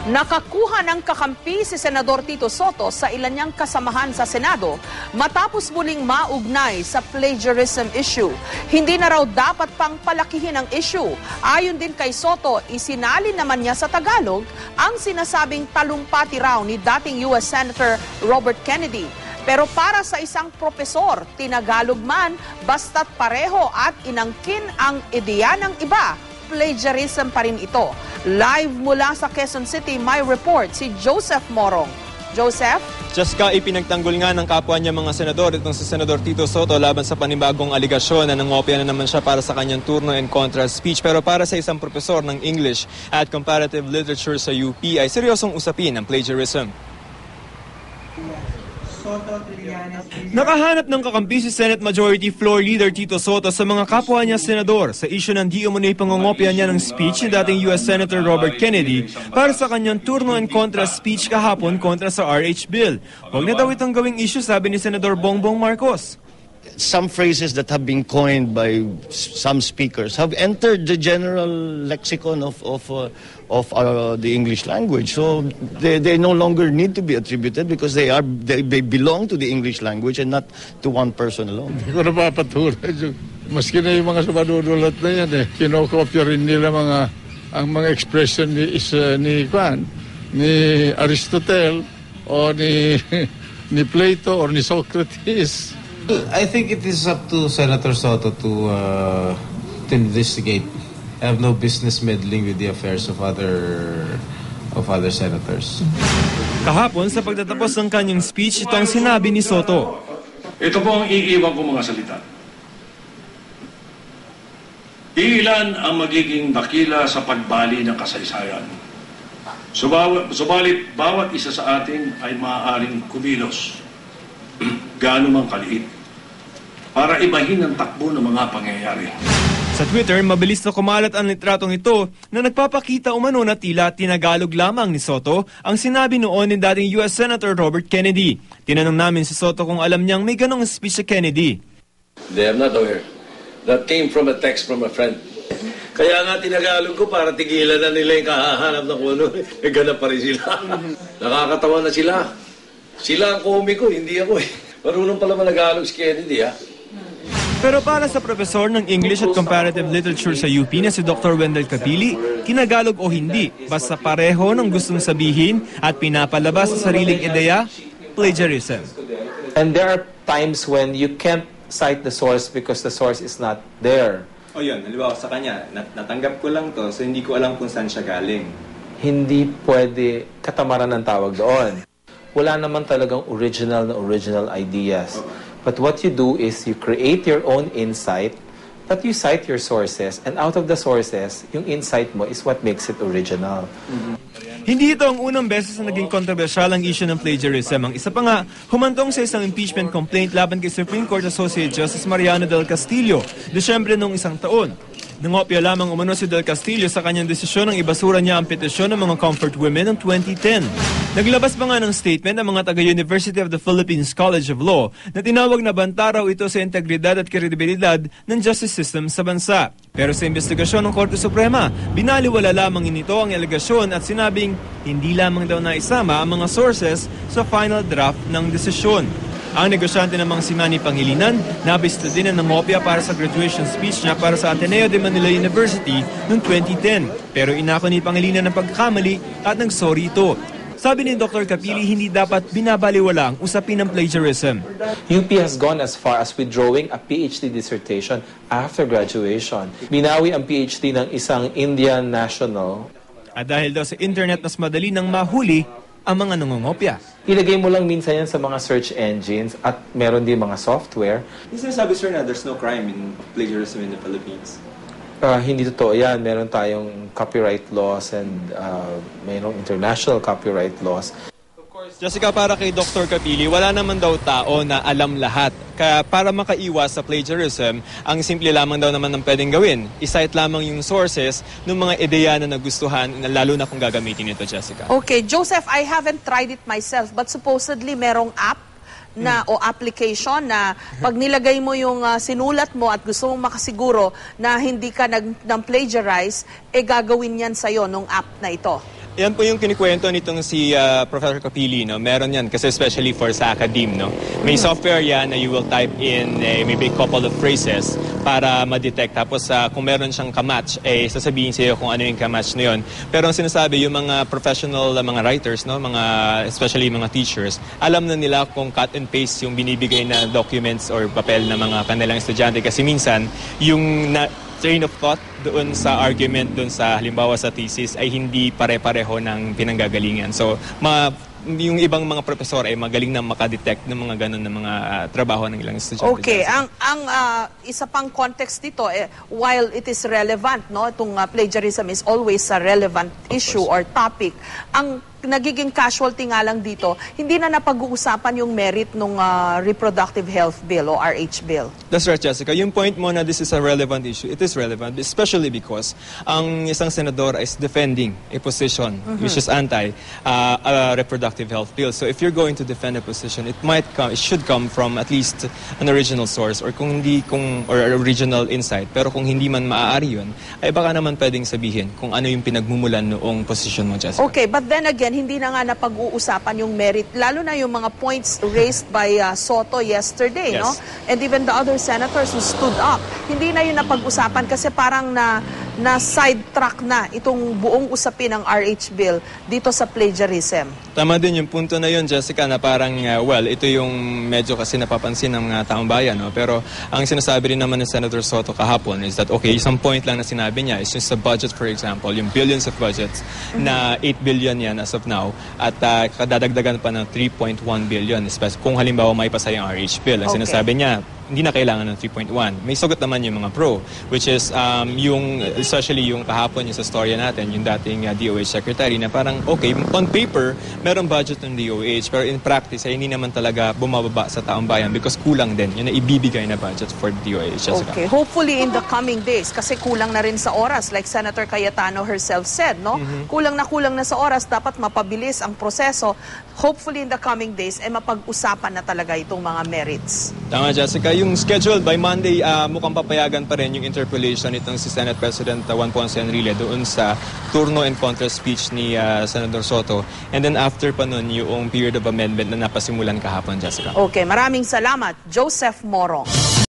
Nakakuha ng kakampi si Senador Tito Soto sa ilan niyang kasamahan sa Senado matapos muling maugnay sa plagiarism issue. Hindi na raw dapat pang palakihin ang issue. Ayon din kay Soto, isinalin naman niya sa Tagalog ang sinasabing talumpati raw ni dating US Senator Robert Kennedy. Pero para sa isang propesor, tinagalog man, basta't pareho at inangkin ang ideya ng iba, plagiarism pa rin ito. Live mula sa Quezon City, may report si Joseph Morong. Joseph? Jessica, ipinagtanggol nga ng kapwa niya mga senador itong si Senador Tito Soto laban sa panibagong aligasyon na nangopya na naman siya para sa kanyang turno and contra speech. Pero para sa isang profesor ng English at Comparative Literature sa UP ay seryosong usapin ang plagiarism. Nakahanap ng kakampi si Senate Majority Floor Leader Tito Soto sa mga kapwa niya senador sa isyu ng di umano'y pangongopya niya ng speech ni dating US Senator Robert Kennedy para sa kanyang turno and contra speech kahapon kontra sa RH Bill. Huwag na daw itong gawing issue, sabi ni Senador Bongbong Marcos. Some phrases that have been coined by some speakers have entered the general lexicon of the English language. So they no longer need to be attributed because they belong to the English language and not to one person alone. Hindi ko napapatuloy. Maski na yung mga sumadudulat na yan kinokopya rin nila ang mga expression ni Aristotle o ni Plato or ni Socrates. I think it is up to Senator Soto to investigate. I have no business meddling with the affairs of other senators. Kahapon sa pagtatapos ng kanyang speech, ito ang sinabi ni Soto. Ito po ang iiwan ko mga salita. Ilan ang magiging dakila sa pagbali ng kasaysayan. Subalit bawat isa sa atin ay maaaring kumilos gaano mang kaliit para ibahin ang takbo ng mga pangyayari. Sa Twitter, mabilis na kumalat ang litratong ito na nagpapakita umano na tila tinagalog lamang ni Soto ang sinabi noon ni dating US Senator Robert Kennedy. Tinanong namin si Soto kung alam niyang may ganong speech sa Kennedy. They are not aware. That came from a text from a friend. Kaya nga tinagalog ko para tigilan na nila yung kahahanap ng kuno. Ganap pa rin sila. Nakakatawa na sila. Sila ang komiko, hindi ako eh. Marunong pala managalog si Kennedy, ha? Pero para sa profesor ng English at Comparative Literature sa UP na si Dr. Wendell Capili, kinagalog o hindi, basta pareho ng gustong sabihin at pinapalabas sa sariling ideya, plagiarism. And there are times when you can't cite the source because the source is not there. O yun, halimbawa sa kanya, natanggap ko lang to, so hindi ko alam kung saan siya galing. Hindi pwede katamaran ng tawag doon. Wala naman talagang original ideas. But what you do is you create your own insight, but you cite your sources, and out of the sources, yung insight mo is what makes it original. Hindi ito ang unang beses na naging kontrobersyal ang issue ng plagiarism. Ang isa pa nga, humantong sa isang impeachment complaint laban kay Supreme Court Associate Justice Mariano Del Castillo, Desyembre noong isang taon. Nangopya lamang umano si Del Castillo sa kanyang desisyon ng ibasura niya ang petisyon ng mga comfort women noong 2010. Naglabas pa nga ng statement ang mga taga-University of the Philippines College of Law na tinawag na banta raw ito sa integridad at kredibilidad ng justice system sa bansa. Pero sa investigasyon ng Korte Suprema, binaliwala lamang inito ang alegasyon at sinabing hindi lamang daw naisama ang mga sources sa final draft ng desisyon. Ang negosyante namang si Manny Pangilinan, nabista din ang nangopya para sa graduation speech niya para sa Ateneo de Manila University noong 2010. Pero inako ni Pangilinan ng pagkakamali at nagsorry ito. Sabi ni Dr. Capili, hindi dapat binabaliwala ang usapin ng plagiarism. UP has gone as far as withdrawing a PhD dissertation after graduation. Binawi ang PhD ng isang Indian national. At dahil daw sa internet, mas madali nang mahuli ang mga nangongopya. Ilagay mo lang minsan yan sa mga search engines at meron din mga software. Yung sinasabi, sir, na there's no crime in plagiarism in the Philippines. Hindi totoo yan. Meron tayong copyright laws and mayroong international copyright laws. Jessica, para kay Dr. Capili, wala naman daw tao na alam lahat. Kaya para makaiwas sa plagiarism, ang simple lamang daw naman ng pwedeng gawin. I-cite lamang yung sources ng mga ideya na nagustuhan, lalo na kung gagamitin ito, Jessica. Okay, Joseph, I haven't tried it myself, but supposedly merong app na o application na pag nilagay mo yung sinulat mo at gusto mong makasiguro na hindi ka nag-plagiarize, gagawin yan sa'yo nung app na ito. Yan po yung kinikwento nitong si Professor Capili, no? Meron yan, kasi especially for sa academe, no? May software yan na you will type in maybe a couple of phrases para ma-detect. Tapos kung meron siyang kamatch, sasabihin sa'yo kung ano yung kamatch na yun. Pero ang sinasabi, yung mga professional mga writers, no? Especially mga teachers, alam na nila kung cut and paste yung binibigay na documents or papel ng mga kanilang estudyante. Kasi minsan, yung train of thought doon sa argument, doon sa halimbawa sa thesis ay hindi pare-pareho ng pinanggagalingan. So, yung ibang mga profesor ay magaling na makadetect ng mga ganun na mga trabaho ng ilang estudyante. Okay, ang isa pang context dito, while it is relevant, no, itong plagiarism is always a relevant issue or topic, ang nagiging casualty nga lang dito, hindi na napag-uusapan yung merit ng Reproductive Health Bill o RH Bill. That's right, Jessica. Yung point mo na this is a relevant issue, it is relevant, especially because ang isang senador is defending a position which is anti-reproductive health bill. So if you're going to defend a position, it should come from at least an original source or or original insight. Pero kung hindi man maaari yun, ay baka naman pwedeng sabihin kung ano yung pinagmumulan noong position mo, Jessica. Okay, but then again, hindi na nga napag-uusapan yung merit, lalo na yung mga points raised by Soto yesterday, Yes. no? And even the other senators who stood up. Hindi na yun napag-usapan kasi parang na sidetrack na itong buong usapin ng RH bill dito sa plagiarism. Tama din yung punto na yun, Jessica, na parang, ito yung medyo kasi napapansin ng taong bayan, no? Pero ang sinasabi rin naman ng Senator Soto kahapon is that, okay, isang point lang na sinabi niya is just sa budget, for example, yung billions of budgets na 8 billion yan as of now at kadadagdagan pa ng 3.1 billion kung halimbawa may pasa yung RH bill. Ang sinasabi niya, hindi na kailangan ng 3.1. May sagot naman yung mga pro, which is especially yung kahapon yung sa storya natin, yung dating DOH secretary na parang, okay, on paper, merong budget ng DOH, pero in practice, ay hindi naman talaga bumababa sa taong bayan because kulang din yung ibibigay na budget for DOH. Jessica. Okay, hopefully in the coming days, kasi kulang na rin sa oras, like Senator Cayetano herself said, no? Kulang na sa oras, dapat mapabilis ang proseso. Hopefully in the coming days, mapag-usapan na talaga itong mga merits. Tama, Jessica. Yung schedule by Monday, mukhang papayagan pa rin yung interpellation nitong si Senate President Juan Ponce Enrile doon sa turno and contra speech ni Senator Soto. And then after pa nun, yung period of amendment na napasimulan kahapon, Jessica. Okay, maraming salamat, Joseph Morong.